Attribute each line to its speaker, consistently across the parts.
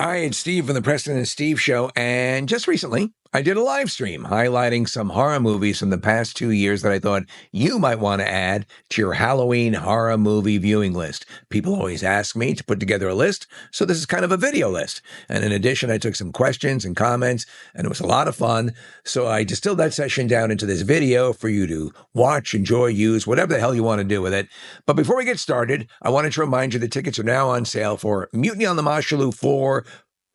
Speaker 1: Hi, it's Steve from the Preston and Steve show, and just recently I did a live stream highlighting some horror movies from the past 2 years that I thought you might want to add to your Halloween horror movie viewing list. People always ask me to put together a list, so this is kind of a video list. And in addition, I took some questions and comments, and it was a lot of fun. So I distilled that session down into this video for you to watch, enjoy, use, whatever the hell you want to do with it. But before we get started, I wanted to remind you the tickets are now on sale for Mutiny on the Moshulu 4,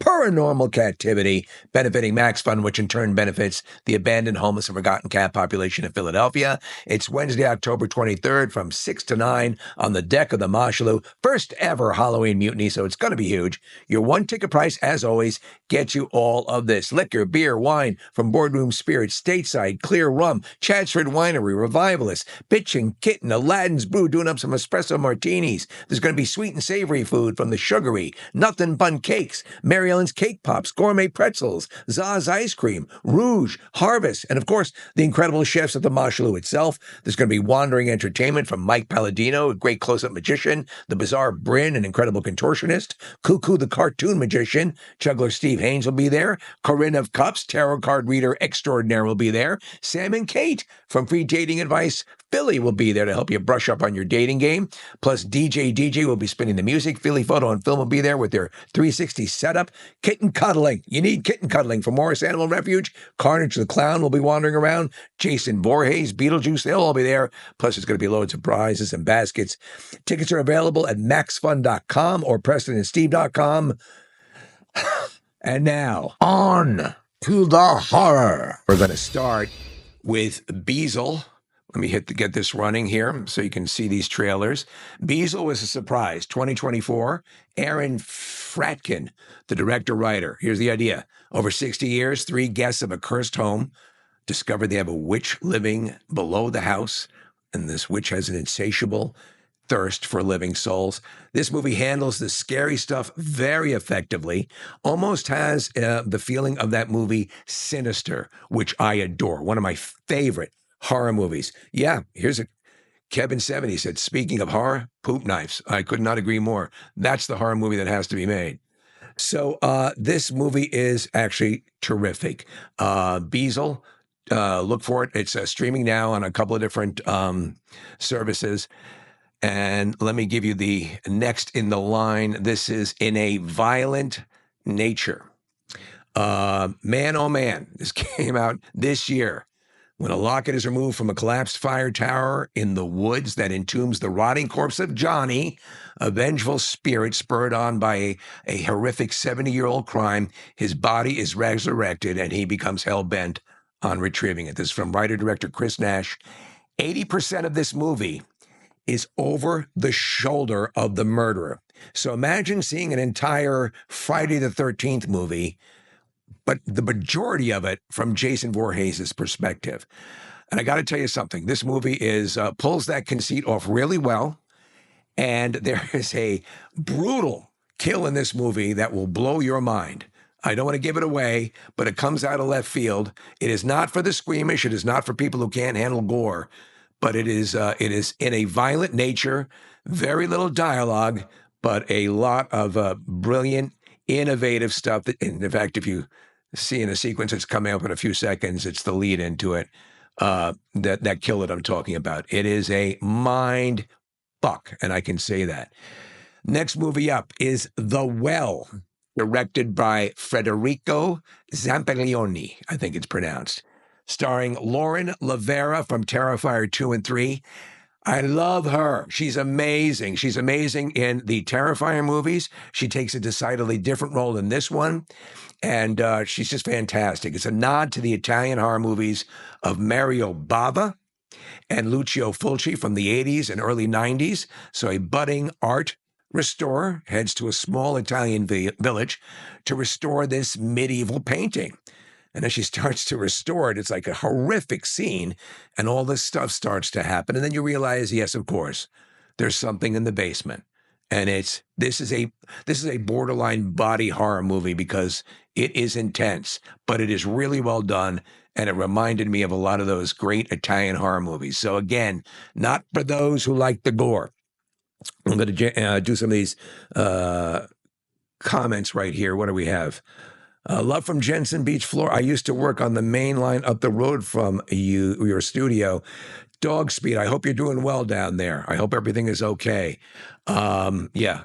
Speaker 1: Purr-anormal Cativity, benefiting Max Fund, which in turn benefits the abandoned, homeless, and forgotten cat population of Philadelphia. It's Wednesday, October 23rd from 6 to 9 on the deck of the Moshulu. First ever Halloween mutiny, so it's going to be huge. Your one ticket price, as always, gets you all of this. Liquor, beer, wine from Boardroom Spirits, Stateside, Clear Rum, Chadsford Winery, Revivalist, Bitch and Kitten, Aladdin's Brew, doing up some espresso martinis. There's going to be sweet and savory food from the Sugary, Nothing Bun Cakes, Mary Ellen's Cake Pops, Gourmet Pretzels, Zaz Ice Cream, Rouge, Harvest, and of course, the incredible chefs at the Moshulu itself. There's going to be wandering entertainment from Mike Palladino, a great close-up magician, the bizarre Bryn, an incredible contortionist, Cuckoo the cartoon magician, juggler Steve Haynes will be there, Corinne of Cups, tarot card reader extraordinaire will be there, Sam and Kate from Free Dating Advice Philly will be there to help you brush up on your dating game. Plus, DJ will be spinning the music. Philly Photo and Film will be there with their 360 setup. Kitten cuddling. You need kitten cuddling for Morris Animal Refuge. Carnage the Clown will be wandering around. Jason Voorhees, Beetlejuice, they'll all be there. Plus, there's going to be loads of prizes and baskets. Tickets are available at maxfun.com or prestonandsteve.com. And now, on to the horror. We're going to start with Beezel. Let me get this running here so you can see these trailers. Beezel was a surprise. 2024. Aaron Fratkin, the director-writer. Here's the idea. Over 60 years, 3 guests of a cursed home discover they have a witch living below the house, and this witch has an insatiable thirst for living souls. This movie handles the scary stuff very effectively, almost has the feeling of that movie Sinister, which I adore. One of my favorite horror movies. Yeah, here's a Kevin70 said, speaking of horror, poop knives. I could not agree more. That's the horror movie that has to be made. So this movie is actually terrific. Beezel, look for it. It's streaming now on a couple of different services. And let me give you the next in the line. This is In a Violent Nature. Man, oh man, this came out this year. When a locket is removed from a collapsed fire tower in the woods that entombs the rotting corpse of Johnny, a vengeful spirit spurred on by a horrific 70-year-old crime, his body is resurrected and he becomes hell-bent on retrieving it. This is from writer-director Chris Nash. 80% of this movie is over the shoulder of the murderer. So imagine seeing an entire Friday the 13th movie, but the majority of it from Jason Voorhees' perspective. And I got to tell you something. This movie pulls that conceit off really well. And there is a brutal kill in this movie that will blow your mind. I don't want to give it away, but it comes out of left field. It is not for the squeamish. It is not for people who can't handle gore. But it is in a violent nature, very little dialogue, but a lot of brilliant, innovative stuff. In fact, if you see in a sequence that's coming up in a few seconds, it's the lead into it, that kill that I'm talking about. It is a mind fuck, and I can say that. Next movie up is The Well, directed by Federico Zampaglione, I think it's pronounced, starring Lauren Lavera from Terrifier 2 and 3. I love her. She's amazing. She's amazing in the Terrifier movies. She takes a decidedly different role in this one, and she's just fantastic. It's a nod to the Italian horror movies of Mario Bava and Lucio Fulci from the 80s and early 90s. So a budding art restorer heads to a small Italian village to restore this medieval painting. And as she starts to restore it, it's like a horrific scene, and all this stuff starts to happen. And then you realize, yes, of course, there's something in the basement. And this is a borderline body horror movie because it is intense, but it is really well done. And it reminded me of a lot of those great Italian horror movies. So again, not for those who like the gore. I'm going to do some of these comments right here. What do we have? Love from Jensen Beach, Florida. I used to work on the main line up the road from your studio. Dog Speed, I hope you're doing well down there. I hope everything is okay. Yeah,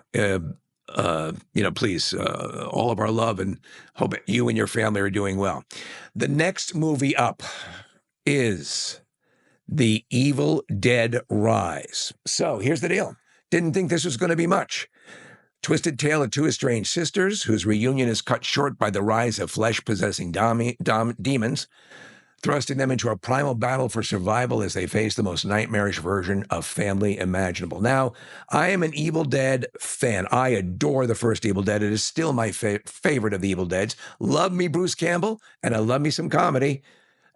Speaker 1: please, all of our love, and hope you and your family are doing well. The next movie up is The Evil Dead Rise. So here's the deal. Didn't think this was going to be much. Twisted tale of two estranged sisters whose reunion is cut short by the rise of flesh-possessing demons, thrusting them into a primal battle for survival as they face the most nightmarish version of family imaginable. Now, I am an Evil Dead fan. I adore the first Evil Dead. It is still my favorite of the Evil Deads. Love me Bruce Campbell, and I love me some comedy.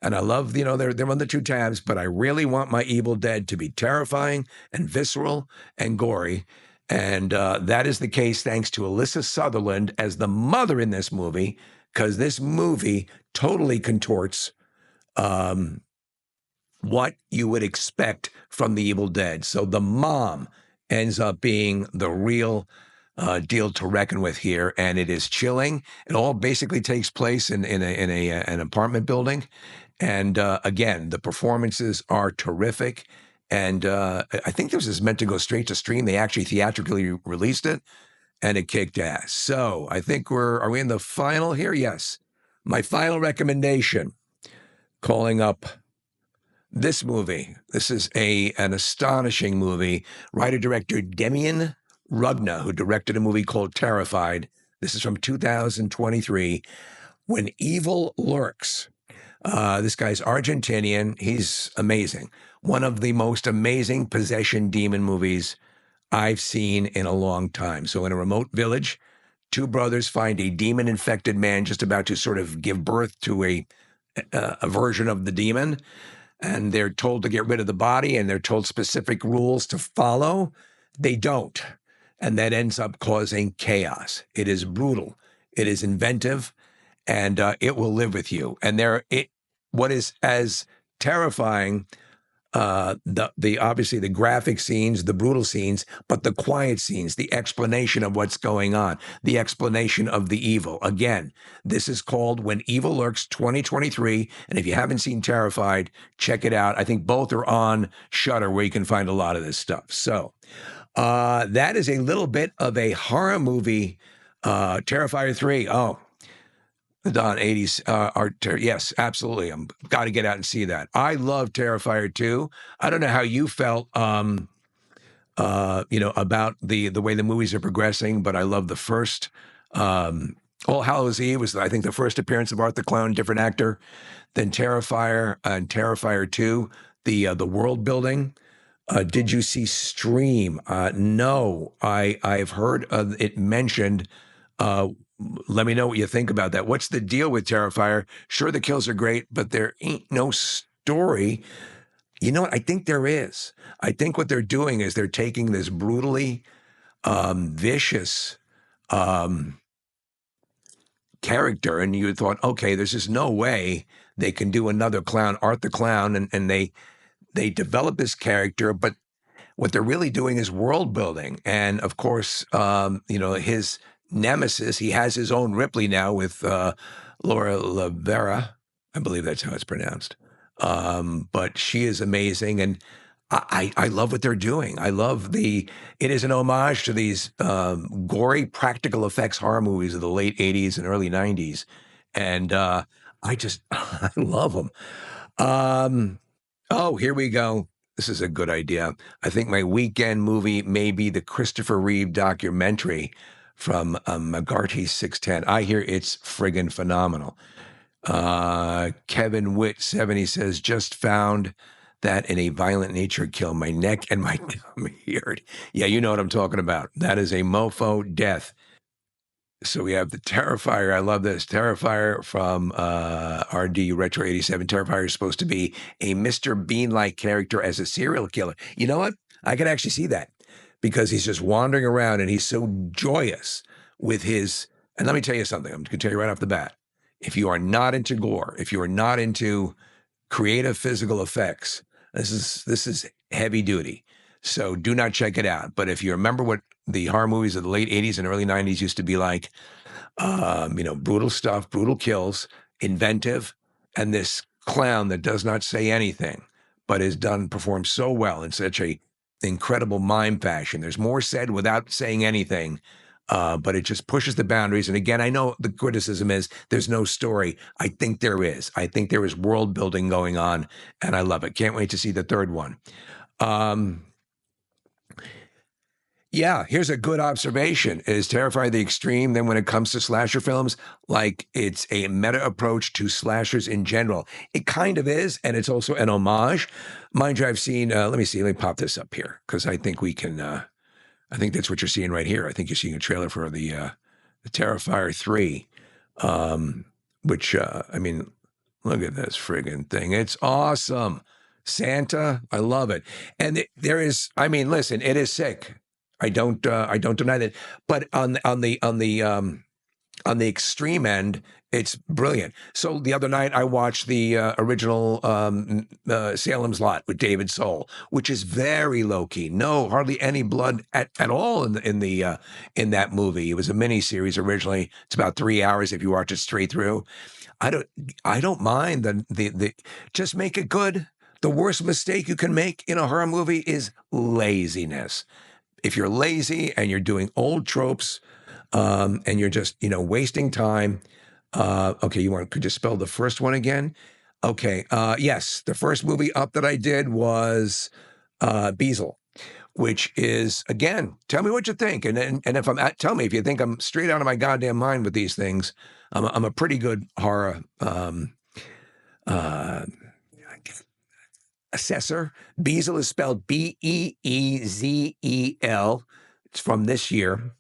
Speaker 1: And I love, they're on the two tabs, but I really want my Evil Dead to be terrifying and visceral and gory. And that is the case thanks to Alyssa Sutherland as the mother in this movie, because this movie totally contorts what you would expect from the Evil Dead. So the mom ends up being the real deal to reckon with here, and it is chilling. It all basically takes place in an apartment building, and again, the performances are terrific. And I think this is meant to go straight to stream. They actually theatrically released it, and it kicked ass. So I think are we in the final here? Yes. My final recommendation, calling up this movie. This is an astonishing movie. Writer-director Demian Rugna, who directed a movie called Terrified. This is from 2023. When Evil Lurks. This guy's Argentinian. He's amazing. One of the most amazing possession demon movies I've seen in a long time. So in a remote village, two brothers find a demon-infected man just about to sort of give birth to a version of the demon, and they're told to get rid of the body, and they're told specific rules to follow. They don't, and that ends up causing chaos. It is brutal. It is inventive, and it will live with you. And what is as terrifying, the obviously the graphic scenes, the brutal scenes, but the quiet scenes, the explanation of what's going on, the explanation of the evil. Again, this is called When Evil Lurks 2023, and if you haven't seen Terrified, check it out. I think both are on Shudder, where you can find a lot of this stuff. So that is a little bit of a horror movie. Terrifier 3. Oh, Don 80s art. Yes, absolutely. I'm got to get out and see that. I love Terrifier 2. I don't know how you felt, about the way the movies are progressing, but I love the first. All Hallows Eve was, I think, the first appearance of Art the Clown, different actor. Then Terrifier and Terrifier 2, the world building. Did you see Stream? No, I've heard it mentioned. Let me know what you think about that. What's the deal with Terrifier? Sure, the kills are great, but there ain't no story. You know what? I think there is. I think what they're doing is they're taking this brutally vicious character, and you thought, okay, there's just no way they can do another clown, Art the Clown, and they develop this character, but what they're really doing is world building. And of course, his nemesis, he has his own Ripley now with Laura Lavera. I believe that's how it's pronounced. But she is amazing. And I love what they're doing. I love it is an homage to these gory practical effects horror movies of the late 80s and early 90s. And I love them. Oh, here we go. This is a good idea. I think my weekend movie may be the Christopher Reeve documentary from McGarty 610. I hear it's friggin' phenomenal. Kevin Witt 70 says, just found that in a violent nature kill, my neck and my tummy hurt. Yeah, you know what I'm talking about. That is a mofo death. So we have the Terrifier. I love this. Terrifier from RD Retro 87. Terrifier is supposed to be a Mr. Bean-like character as a serial killer. You know what? I can actually see that because he's just wandering around and he's so joyous with his... And let me tell you something. I'm going to tell you right off the bat. If you are not into gore, if you are not into creative physical effects, this is heavy duty. So do not check it out. But if you remember what the horror movies of the late 80s and early 90s used to be like, brutal stuff, brutal kills, inventive, and this clown that does not say anything, but is performed so well in such a incredible mime fashion. There's more said without saying anything, but it just pushes the boundaries. And again, I know the criticism is there's no story. I think there is. I think there is world building going on, and I love it. Can't wait to see the third one. Yeah, here's a good observation. Is Terrifier the extreme? Then when it comes to slasher films, like it's a meta approach to slashers in general. It kind of is, and it's also an homage. Mind you, I've seen, let me pop this up here, because I think we can, I think that's what you're seeing right here. I think you're seeing a trailer for the Terrifier 3, which, look at this friggin' thing. It's awesome. Santa, I love it. And listen, it is sick. I don't deny that. But on the extreme end, it's brilliant. So the other night I watched the original Salem's Lot with David Soul, which is very low key. No, hardly any blood at all in that movie. It was a mini series originally. It's about 3 hours if you watch it straight through. I don't mind the just make it good. The worst mistake you can make in a horror movie is laziness. If you're lazy and you're doing old tropes, and you're just, wasting time. Okay, could you spell the first one again? Okay, yes, the first movie up that I did was Beezel, which is, again, tell me what you think. And if tell me if you think I'm straight out of my goddamn mind with these things. I'm a pretty good horror assessor. Beezel is spelled Beezel. It's from this year.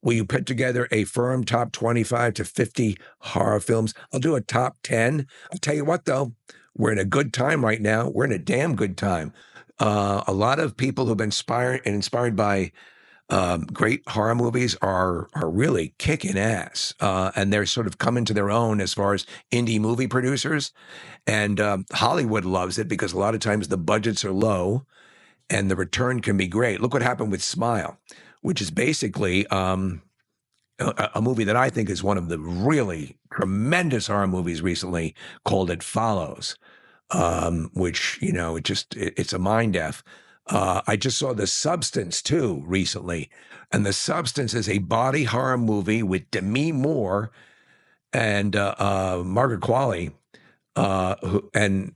Speaker 1: Will you put together a firm top 25 to 50 horror films? I'll do a top 10. I'll tell you what, though, we're in a good time right now. We're in a damn good time. A lot of people who've been inspired by great horror movies are really kicking ass, and they're sort of coming to their own as far as indie movie producers. And Hollywood loves it because a lot of times the budgets are low and the return can be great. Look what happened with Smile, which is basically a movie that I think is one of the really tremendous horror movies recently, called It Follows, which, it's a mind F. I just saw The Substance, too, recently. And The Substance is a body horror movie with Demi Moore and Margaret Qualley. And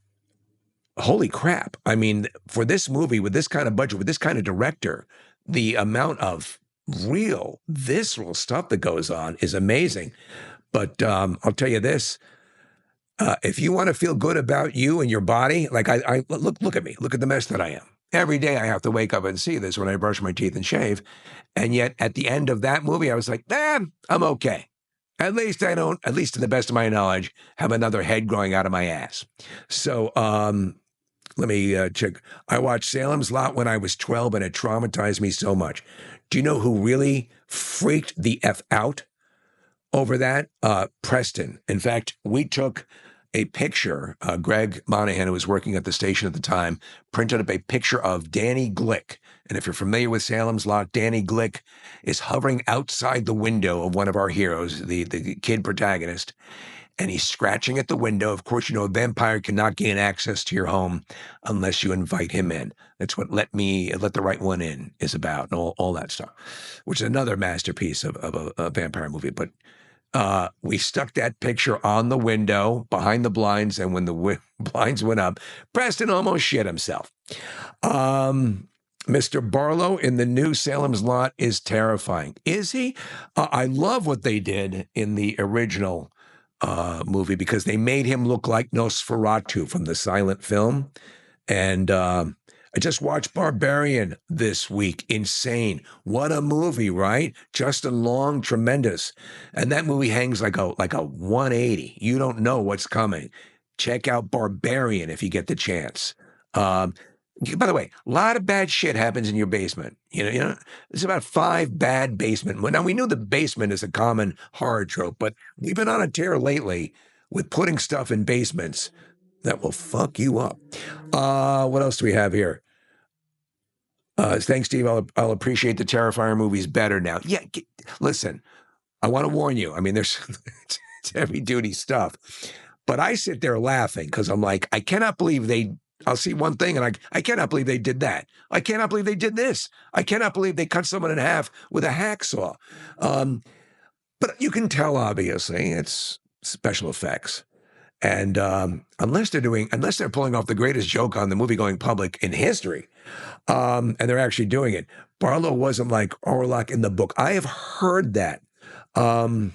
Speaker 1: holy crap. I mean, for this movie, with this kind of budget, with this kind of director, the amount of real, visceral stuff that goes on is amazing. But I'll tell you this. If you want to feel good about you and your body, like I look at me, look at the mess that I am. Every day I have to wake up and see this when I brush my teeth and shave. And yet at the end of that movie, I was like, I'm okay. At least I don't, at least to the best of my knowledge, have another head growing out of my ass. So let me check. I watched Salem's Lot when I was 12 and it traumatized me so much. Do you know who really freaked the F out over that? Preston. In fact, we took a picture. Greg Monahan, who was working at the station at the time, printed up a picture of Danny Glick. And if you're familiar with Salem's Lot, Danny Glick is hovering outside the window of one of our heroes, the kid protagonist, and he's scratching at the window. Of course, a vampire cannot gain access to your home unless you invite him in. That's what Let the Right One In is about, and all that stuff, which is another masterpiece of a vampire movie. But we stuck that picture on the window behind the blinds, and when the blinds went up, Preston almost shit himself. Mr. Barlow in the new Salem's Lot is terrifying. Is he? I love what they did in the original movie, because they made him look like Nosferatu from the silent film. And I just watched Barbarian this week. Insane. What a movie, right? Justin Long, tremendous. And that movie hangs like a 180. You don't know what's coming. Check out Barbarian if you get the chance. By the way, a lot of bad shit happens in your basement. There's about 5 bad basement. Now, we knew the basement is a common horror trope, but we've been on a tear lately with putting stuff in basements that will fuck you up. What else do we have here? Thanks, Steve. I'll appreciate the Terrifier movies better now. Yeah, listen, I want to warn you. I mean, there's it's heavy duty stuff, but I sit there laughing because I'm like, I cannot believe they. I'll see one thing and I cannot believe they did that. I cannot believe they did this. I cannot believe they cut someone in half with a hacksaw. But you can tell, obviously, it's special effects. And unless they're pulling off the greatest joke on the movie going public in history, and they're actually doing it. Barlow wasn't like Orlok in the book. I have heard that. I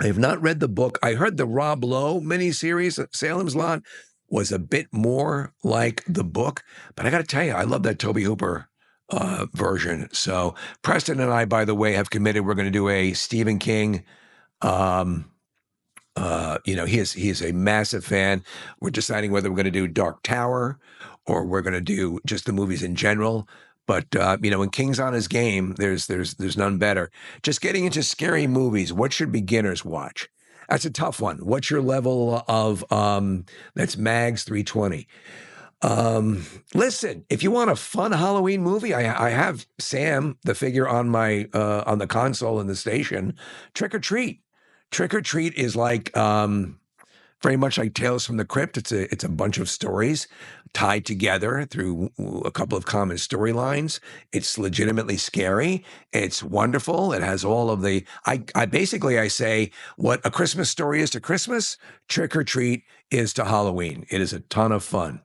Speaker 1: have not read the book. I heard the Rob Lowe miniseries, Salem's Lot, was a bit more like the book. But I got to tell you, I love that Toby Hooper version. So Preston and I, by the way, have committed we're going to do a Stephen King. He is a massive fan. We're deciding whether we're going to do Dark Tower or we're going to do just the movies in general. But when King's on his game, there's none better. Just getting into scary movies. What should beginners watch? That's a tough one. What's your level of that's Mags 320? Listen, if you want a fun Halloween movie, I have Sam, the figure on my on the console in the station. Trick or Treat. Trick or Treat is like very much like Tales from the Crypt. It's a bunch of stories tied together through a couple of common storylines. It's legitimately scary. It's wonderful. It has all of the I say what A Christmas Story is to Christmas, Trick or Treat is to Halloween. It is a ton of fun.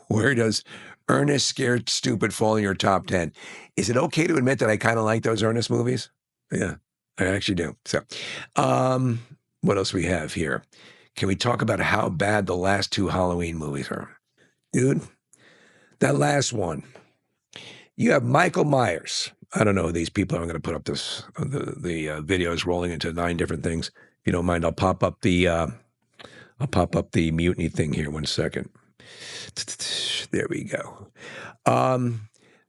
Speaker 1: Where does Ernest Scared Stupid fall in your top 10? Is it okay to admit that I kind of like those Ernest movies? Yeah, I actually do. So, what else we have here? Can we talk about how bad the last two Halloween movies are? Dude, that last one, you have Michael Myers. I don't know who these people are. I'm going to put up the videos rolling into 9 different things. If you don't mind, I'll pop up the Mewtiny thing here. 1 second. There we go.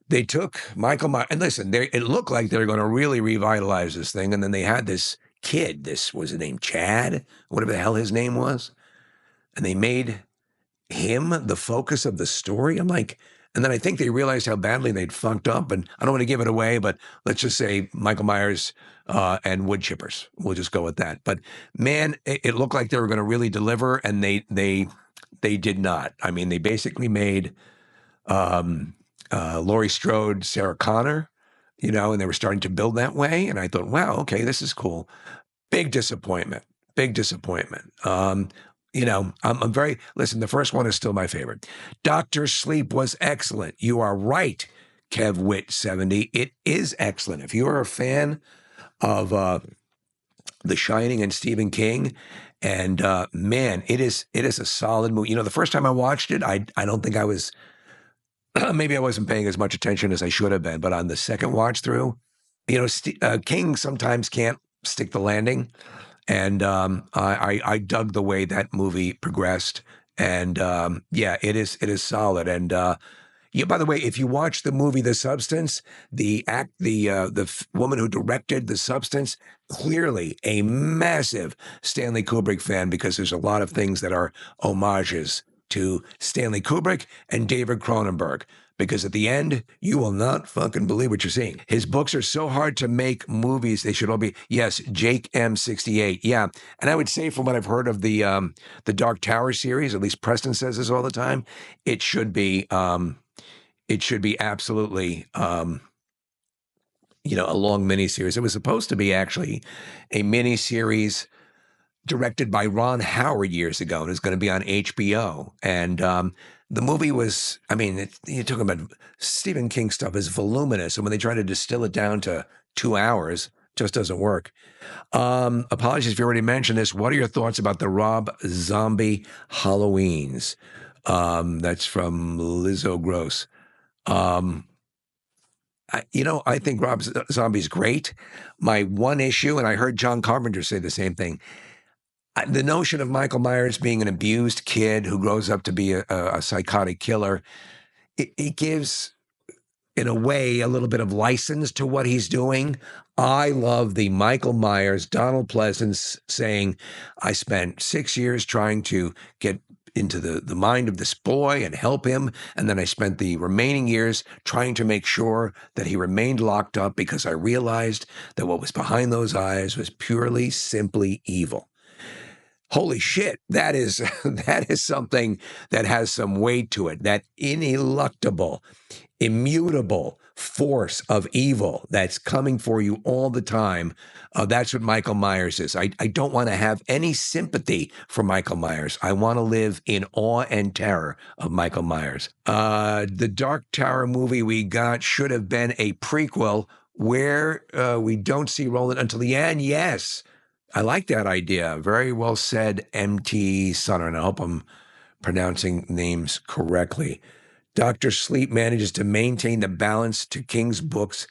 Speaker 1: They took Michael Myers, and listen, it looked like they were going to really revitalize this thing, and then they had this kid, this was his name, Chad, whatever the hell his name was, and they made him the focus of the story. I'm like, and then I think they realized how badly they'd fucked up, and I don't want to give it away, but let's just say Michael Myers and wood chippers. We'll just go with that. But man, it looked like they were going to really deliver, and they did not. I mean, they basically made Laurie Strode, Sarah Connor, and they were starting to build that way. And I thought, wow, okay, this is cool. Big disappointment. I'm listen, the first one is still my favorite. Dr. Sleep was excellent. You are right, Kev Witt 70. It is excellent. If you are a fan of The Shining and Stephen King, and man, it is a solid movie. The first time I watched it, I don't think I was maybe I wasn't paying as much attention as I should have been, but on the second watch through, King sometimes can't stick the landing, and I dug the way that movie progressed, and it is solid. And by the way, if you watch the movie The Substance, the woman who directed The Substance, clearly a massive Stanley Kubrick fan, because there's a lot of things that are homages to Stanley Kubrick and David Cronenberg, because at the end, you will not fucking believe what you're seeing. His books are so hard to make movies. They should all be, yes, Jake M68. Yeah. And I would say from what I've heard of the Dark Tower series, at least Preston says this all the time, it should be absolutely, a long miniseries. It was supposed to be actually a miniseries directed by Ron Howard years ago, and it was going to be on HBO. And the movie was, you're talking about Stephen King stuff is voluminous, and when they try to distill it down to 2 hours, it just doesn't work. Apologies if you already mentioned this. What are your thoughts about the Rob Zombie Halloweens? That's from Lizzo Gross. I think Rob Zombie's great. My one issue, and I heard John Carpenter say the same thing, the notion of Michael Myers being an abused kid who grows up to be a psychotic killer, it gives, in a way, a little bit of license to what he's doing. I love the Michael Myers, Donald Pleasance saying, I spent 6 years trying to get into the mind of this boy and help him. And then I spent the remaining years trying to make sure that he remained locked up, because I realized that what was behind those eyes was purely, simply evil. Holy shit, that is that is something that has some weight to it. That ineluctable, immutable force of evil that's coming for you all the time. That's what Michael Myers is. I don't want to have any sympathy for Michael Myers. I want to live in awe and terror of Michael Myers. The Dark Tower movie we got should have been a prequel where we don't see Roland until the end. Yes, I like that idea. Very well said, MT Sunner. And I hope I'm pronouncing names correctly. Dr. Sleep manages to maintain the balance to King's books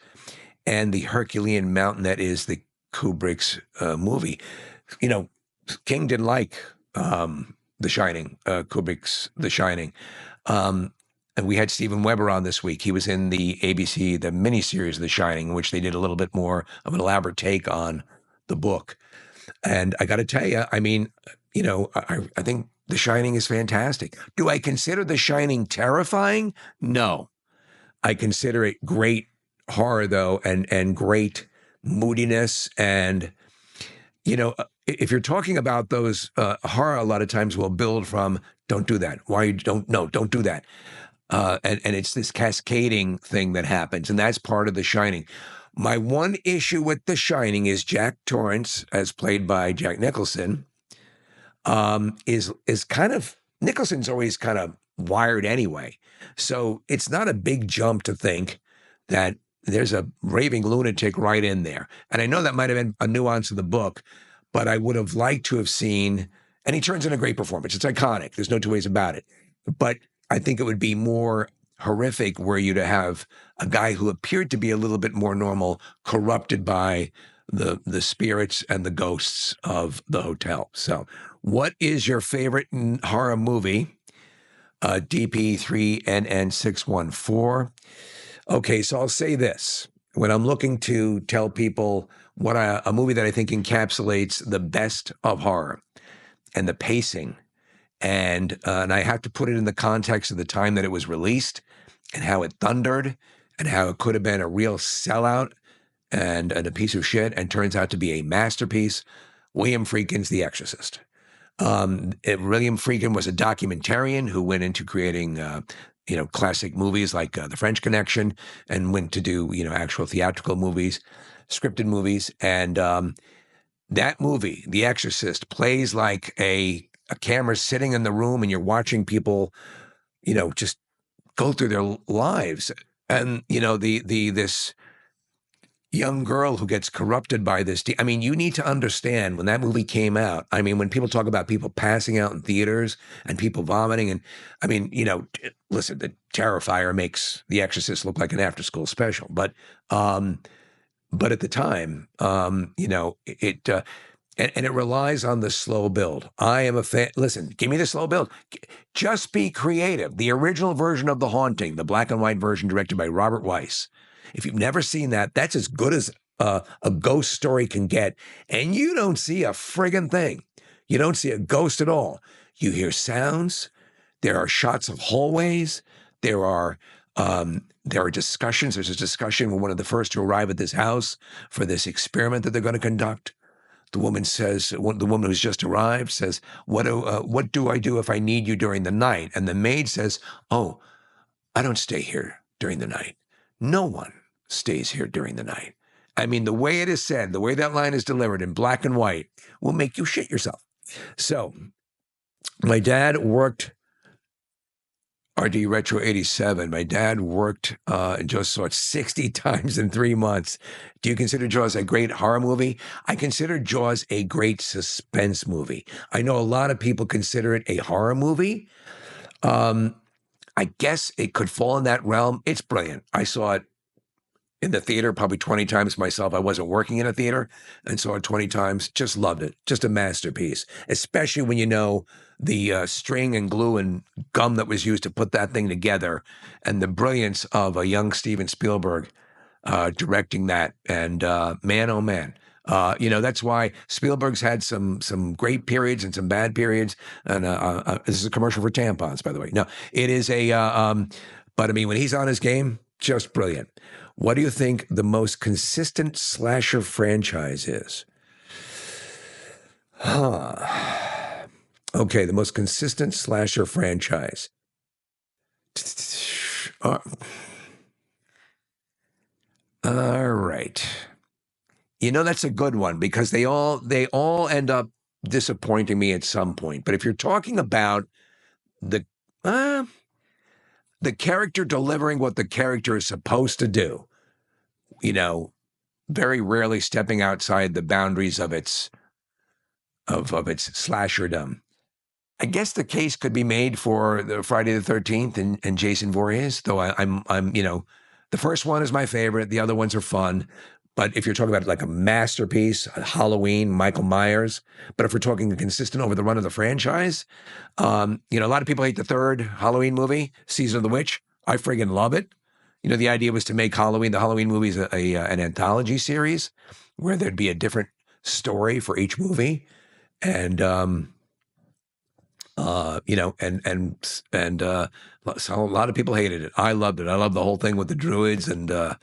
Speaker 1: and the Herculean mountain that is the Kubrick's movie. You know, King didn't like The Shining, Kubrick's The Shining. And we had Steven Weber on this week. He was in the ABC, the miniseries The Shining, in which they did a little bit more of an elaborate take on the book. And I got to tell you, I mean, you know, I think The Shining is fantastic. Do I consider The Shining terrifying? No. I consider it great horror, though, and great moodiness. And, you know, if you're talking about those horror, a lot of times will build from, don't do that. Why you don't do that. And it's this cascading thing that happens. And that's part of The Shining. My one issue with The Shining is Jack Torrance, as played by Jack Nicholson, is kind of, Nicholson's always kind of wired anyway. So it's not a big jump to think that there's a raving lunatic right in there. And I know that might have been a nuance of the book, but I would have liked to have seen, and he turns in a great performance. It's iconic. There's no two ways about it. But I think it would be more horrific were you to have a guy who appeared to be a little bit more normal, corrupted by the spirits and the ghosts of the hotel. So what is your favorite horror movie? DP3NN614. Okay, so I'll say this. When I'm looking to tell people what a movie that I think encapsulates the best of horror and the pacing, and I have to put it in the context of the time that it was released and how it thundered and how it could have been a real sellout and a piece of shit and turns out to be a masterpiece, William Friedkin's The Exorcist. William Friedkin was a documentarian who went into creating, classic movies like The French Connection, and went to do, actual theatrical movies, scripted movies. And that movie, The Exorcist, plays like a camera sitting in the room and you're watching people, just go through their lives. And, this young girl who gets corrupted by this. I mean, you need to understand when that movie came out. I mean, when people talk about people passing out in theaters and people vomiting, and I mean, listen, the Terrifier makes The Exorcist look like an after-school special, but at the time, and it relies on the slow build. I am a fan. Listen, give me the slow build. Just be creative. The original version of The Haunting, the black and white version directed by Robert Weiss. If you've never seen that, that's as good as a ghost story can get. And you don't see a friggin' thing. You don't see a ghost at all. You hear sounds. There are shots of hallways. There are discussions. There's a discussion with one of the first to arrive at this house for this experiment that they're going to conduct. The woman says, the woman who's just arrived says, what do I do if I need you during the night? And the maid says, oh, I don't stay here during the night. No one stays here during the night. I mean, the way it is said, the way that line is delivered in black and white will make you shit yourself. So my dad worked RD Retro 87. My dad worked and just saw it 60 times in 3 months. Do you consider Jaws a great horror movie? I consider Jaws a great suspense movie. I know a lot of people consider it a horror movie. I guess it could fall in that realm. It's brilliant. I saw it in the theater probably 20 times myself. I wasn't working in a theater and saw it 20 times. Just loved it. Just a masterpiece, especially when you know the string and glue and gum that was used to put that thing together and the brilliance of a young Steven Spielberg directing that. And man, oh man, That's why Spielberg's had some great periods and some bad periods. And this is a commercial for tampons, by the way. No, it is but I mean, when he's on his game, just brilliant. What do you think the most consistent slasher franchise is? Okay, the most consistent slasher franchise. All right. That's a good one because they all end up disappointing me at some point. But if you're talking about the character delivering what the character is supposed to do, very rarely stepping outside the boundaries of its slasherdom. I guess the case could be made for the Friday the 13th and Jason Voorhees, though I'm the first one is my favorite. The other ones are fun. But if you're talking about like a masterpiece, a Halloween, Michael Myers, but if we're talking consistent over the run of the franchise, a lot of people hate the third Halloween movie, Season of the Witch. I friggin' love it. The idea was to make the Halloween movies an anthology series where there'd be a different story for each movie. And, so a lot of people hated it. I loved it. I loved the whole thing with the druids and the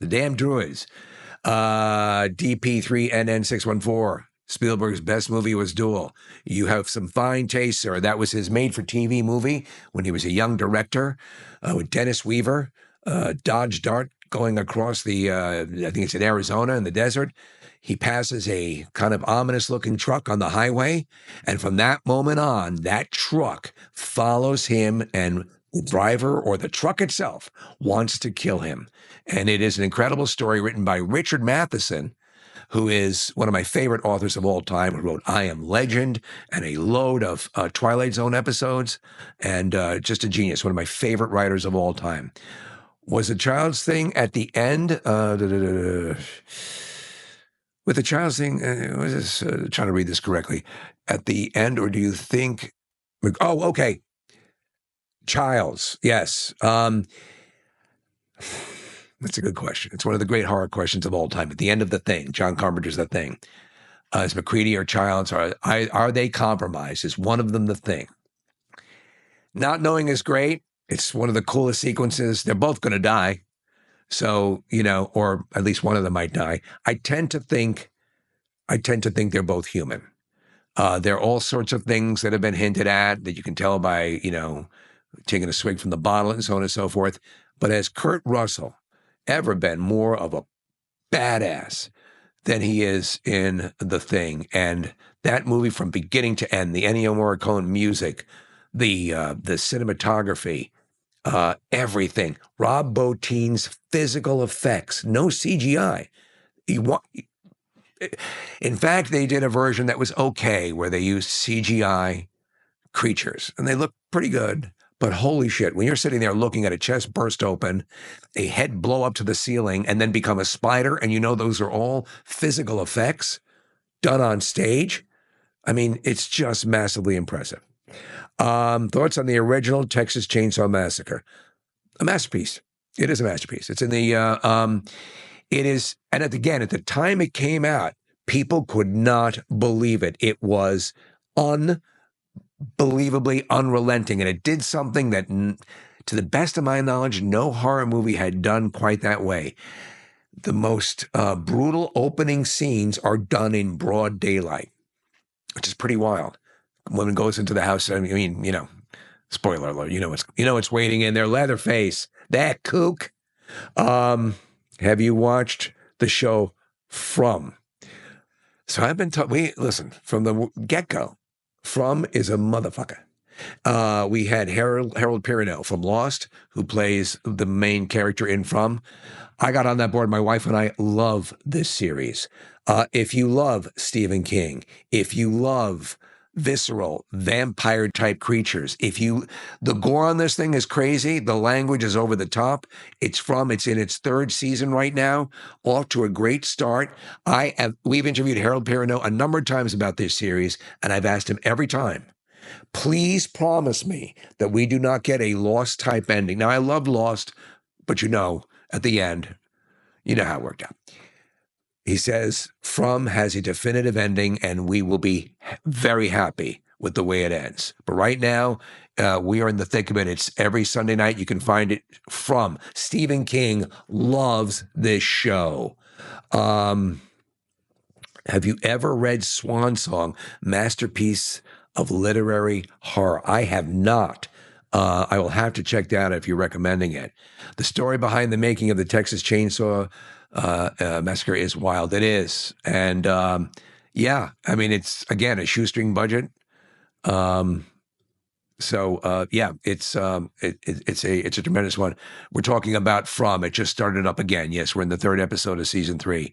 Speaker 1: damn druids. DP3NN614. Spielberg's best movie was Duel. You have some fine taste, sir. That was his made-for-TV movie when he was a young director with Dennis Weaver, Dodge Dart going across I think it's in Arizona in the desert. He passes a kind of ominous-looking truck on the highway, and from that moment on, that truck follows him, and the driver or the truck itself wants to kill him. And it is an incredible story written by Richard Matheson, who is one of my favorite authors of all time, who wrote I Am Legend and a load of Twilight Zone episodes, and just a genius, one of my favorite writers of all time. Was the child's thing at the end? With the child's thing, was this, trying to read this correctly, at the end, or do you think, oh, okay, Child's, yes. That's a good question. It's one of the great horror questions of all time. At the end of The Thing, John Carpenter's The Thing, is McCready or Childs, are they compromised? Is one of them The Thing? Not knowing is great. It's one of the coolest sequences. They're both going to die. So, or at least one of them might die. I tend to think they're both human. There are all sorts of things that have been hinted at that you can tell by, taking a swig from the bottle and so on and so forth. But has Kurt Russell ever been more of a badass than he is in The Thing? And that movie from beginning to end, the Ennio Morricone music, the cinematography, everything. Rob Bottin's physical effects, no CGI. In fact, they did a version that was okay where they used CGI creatures, and they look pretty good. But holy shit, when you're sitting there looking at a chest burst open, a head blow up to the ceiling, and then become a spider, and those are all physical effects done on stage, I mean, it's just massively impressive. Thoughts on the original Texas Chainsaw Massacre? A masterpiece. It is a masterpiece. It's in the, it is, and again, at the time it came out, people could not believe it. It was unbelievably unrelenting, and it did something that, to the best of my knowledge, no horror movie had done quite that way. The most brutal opening scenes are done in broad daylight, which is pretty wild. Woman goes into the house. I mean, spoiler alert. It's waiting in there. Leatherface, that kook. Have you watched the show From? So I've been listen, from the get-go, From is a motherfucker. We had Harold Perrineau from Lost, who plays the main character in From. I got on that board. My wife and I love this series. If you love Stephen King, if you love visceral vampire-type creatures, the gore on this thing is crazy. The language is over the top. It's in its third season right now, off to a great start. We've interviewed Harold Perrineau a number of times about this series, and I've asked him every time, please promise me that we do not get a Lost-type ending. Now, I loved Lost, but at the end, how it worked out. He says, From has a definitive ending, and we will be very happy with the way it ends. But right now, we are in the thick of it. It's every Sunday night. You can find it. From Stephen King loves this show. Have you ever read Swan Song, masterpiece of literary horror? I have not. I will have to check that out if you're recommending it. The story behind the making of the Texas Chainsaw Massacre is wild. It is. And yeah, I mean, it's, again, a shoestring budget. So yeah, it's a tremendous one. We're talking about From. It just started up again. Yes, we're in the third episode of season 3.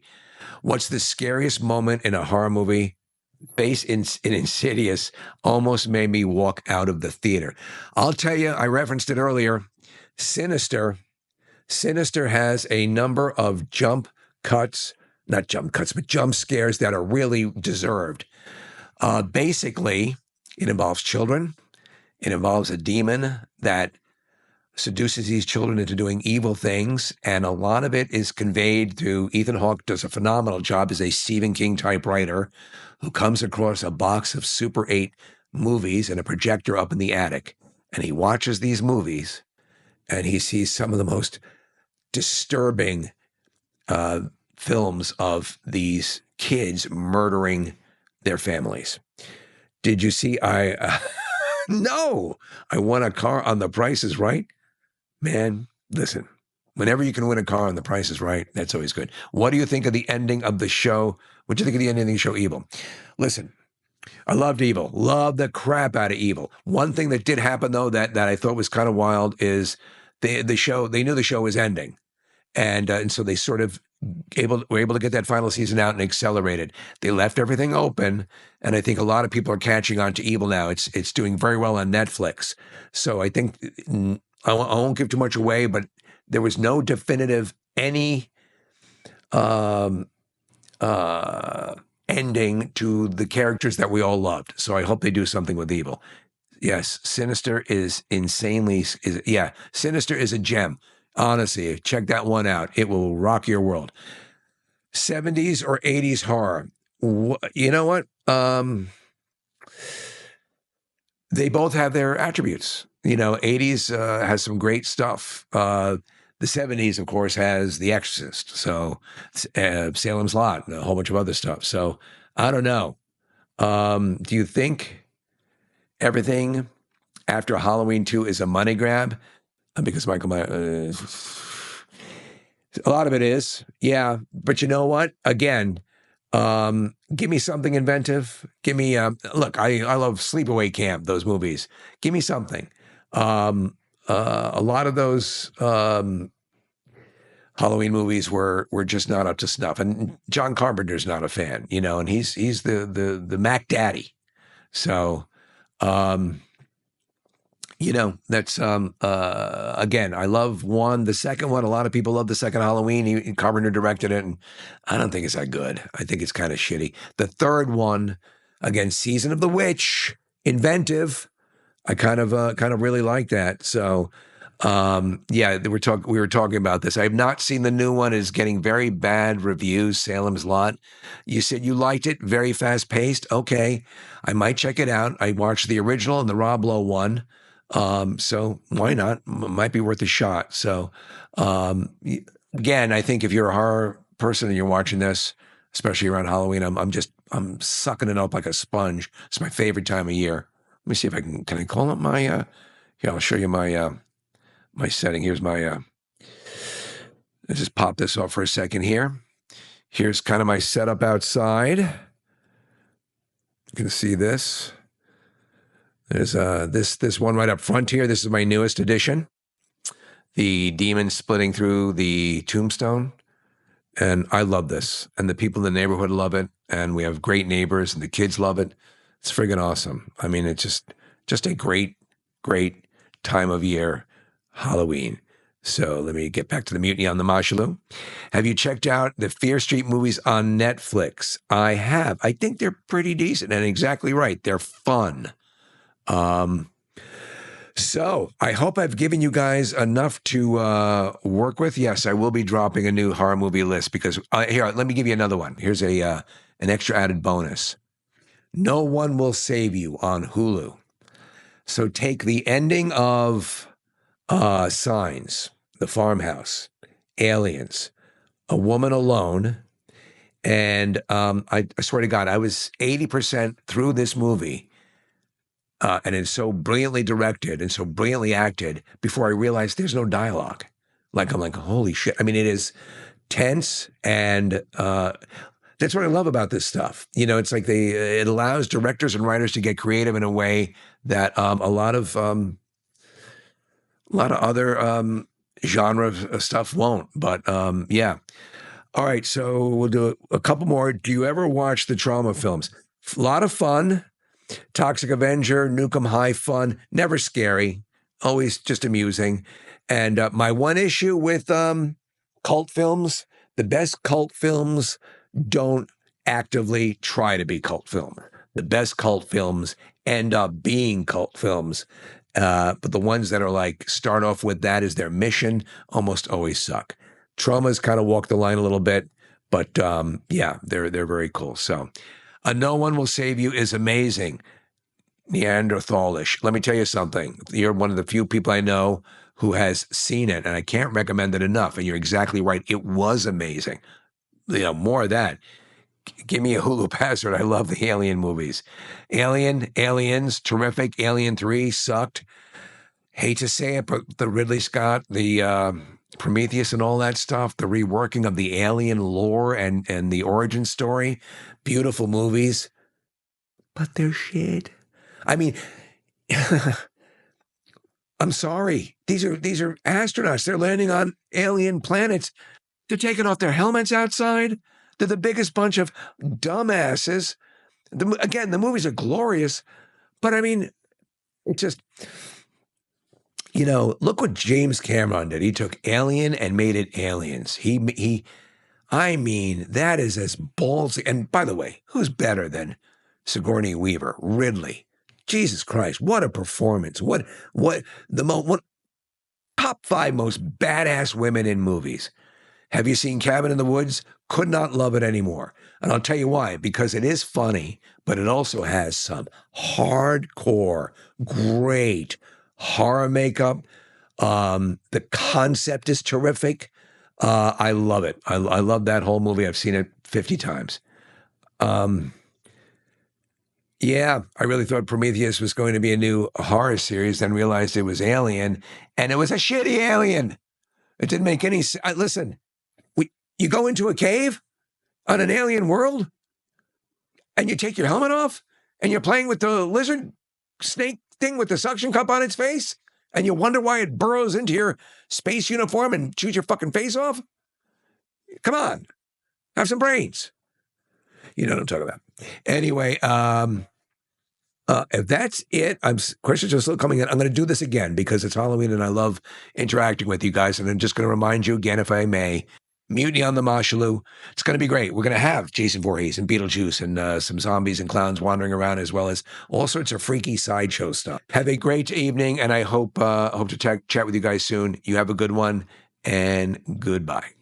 Speaker 1: What's the scariest moment in a horror movie? Based in Insidious almost made me walk out of the theater. I'll tell you, I referenced it earlier. Sinister has a number of jump cuts, not jump cuts, but jump scares that are really deserved. Basically, it involves children. It involves a demon that seduces these children into doing evil things. And a lot of it is conveyed through Ethan Hawke does a phenomenal job as a Stephen King type writer who comes across a box of Super 8 movies and a projector up in the attic. And he watches these movies and he sees some of the most disturbing films of these kids murdering their families. Did you see No, I won a car on The Price is Right. Man, listen, whenever you can win a car on The Price is Right, that's always good. What do you think of the ending of the show? What do you think of the ending of the show, Evil? Listen, I loved Evil. Loved the crap out of Evil. One thing that did happen, though, that I thought was kind of wild is they knew the show was ending. And so they sort of were able to get that final season out and accelerate it. They left everything open, and I think a lot of people are catching on to Evil now. It's doing very well on Netflix. So I think I won't give too much away, but there was no definitive any ending to the characters that we all loved. So I hope they do something with Evil. Yes, Sinister is insanely. Sinister is a gem. Honestly, check that one out. It will rock your world. 70s or 80s horror. You know what? They both have their attributes. 80s has some great stuff. The 70s, of course, has The Exorcist. So Salem's Lot and a whole bunch of other stuff. So I don't know. Do you think everything after Halloween 2 is a money grab? Because Michael Myers, a lot of it is, yeah. But you know what? Again, give me something inventive. Give me, look, I love Sleepaway Camp, those movies. Give me something. A lot of those Halloween movies were just not up to snuff. And John Carpenter's not a fan, and he's the Mac Daddy. So, that's again, I love one. The second one, a lot of people love the second Halloween. Carpenter directed it, and I don't think it's that good. I think it's kind of shitty. The third one, again, Season of the Witch, inventive. I kind of really like that. So, yeah, we were talking about this. I have not seen the new one. It's getting very bad reviews. Salem's Lot. You said you liked it. Very fast paced. Okay, I might check it out. I watched the original and the Rob Lowe one. So why not? Might be worth a shot. So, again, I think if you're a horror person and you're watching this, especially around Halloween, I'm sucking it up like a sponge. It's my favorite time of year. Let me see if can I call up my, here, I'll show you my, my setting. Here's my, let's just pop this off for a second here. Here's kind of my setup outside. You can see this. There's this one right up front here. This is my newest edition. The demon splitting through the tombstone. And I love this. And the people in the neighborhood love it. And we have great neighbors and the kids love it. It's friggin' awesome. I mean, it's just a great, great time of year, Halloween. So let me get back to the Mutiny on the Moshulu. Have you checked out the Fear Street movies on Netflix? I have. I think they're pretty decent and exactly right. They're fun. So I hope I've given you guys enough to work with. Yes, I will be dropping a new horror movie list because here, let me give you another one. Here's an extra added bonus. No One Will Save You on Hulu. So take the ending of Signs, The Farmhouse, Aliens, A Woman Alone, and I swear to God, I was 80% through this movie. And it's so brilliantly directed and so brilliantly acted before I realized there's no dialogue. Like, I'm like, holy shit. I mean, it is tense, and that's what I love about this stuff. You know, it's like it allows directors and writers to get creative in a way that a lot of other genre stuff won't. But yeah. All right, so we'll do a couple more. Do you ever watch the trauma films? A lot of fun. Toxic Avenger, Nukem High, fun, never scary, always just amusing. And my one issue with cult films, the best cult films don't actively try to be cult film. The best cult films end up being cult films. But the ones that are like start off with that as their mission almost always suck. Trauma's kind of walk the line a little bit, but yeah, they're very cool. So No One Will Save You is amazing. Neanderthalish. Let me tell you something. You're one of the few people I know who has seen it, and I can't recommend it enough. And you're exactly right. It was amazing. You know, more of that. Give me a Hulu password. I love the Alien movies. Aliens, terrific. Alien 3 sucked. Hate to say it, but the Ridley Scott, the Prometheus and all that stuff, the reworking of the alien lore and the origin story, beautiful movies, but they're shit. I mean, I'm sorry. These are astronauts. They're landing on alien planets. They're taking off their helmets outside. They're the biggest bunch of dumbasses. Again, the movies are glorious, but I mean, it just, you know, look what James Cameron did. He took Alien and made it Aliens. I mean, that is as ballsy. And by the way, who's better than Sigourney Weaver? Ridley. Jesus Christ, what a performance. What top 5 most badass women in movies. Have you seen Cabin in the Woods? Could not love it anymore. And I'll tell you why, because it is funny, but it also has some hardcore, great horror makeup. The concept is terrific. I love it. I love that whole movie. I've seen it 50 times. Yeah, I really thought Prometheus was going to be a new horror series, then realized it was Alien, and it was a shitty Alien. It didn't make any sense. Listen, you go into a cave on an alien world, and you take your helmet off, and you're playing with the lizard snake thing with the suction cup on its face, and you wonder why it burrows into your space uniform and chews your fucking face off? Come on, have some brains. You know what I'm talking about. Anyway, if that's it, questions are still coming in. I'm going to do this again because it's Halloween and I love interacting with you guys. And I'm just going to remind you again, if I may, Mutiny on the Moshulu. It's going to be great. We're going to have Jason Voorhees and Beetlejuice and some zombies and clowns wandering around, as well as all sorts of freaky sideshow stuff. Have a great evening, and I hope to chat with you guys soon. You have a good one, and goodbye.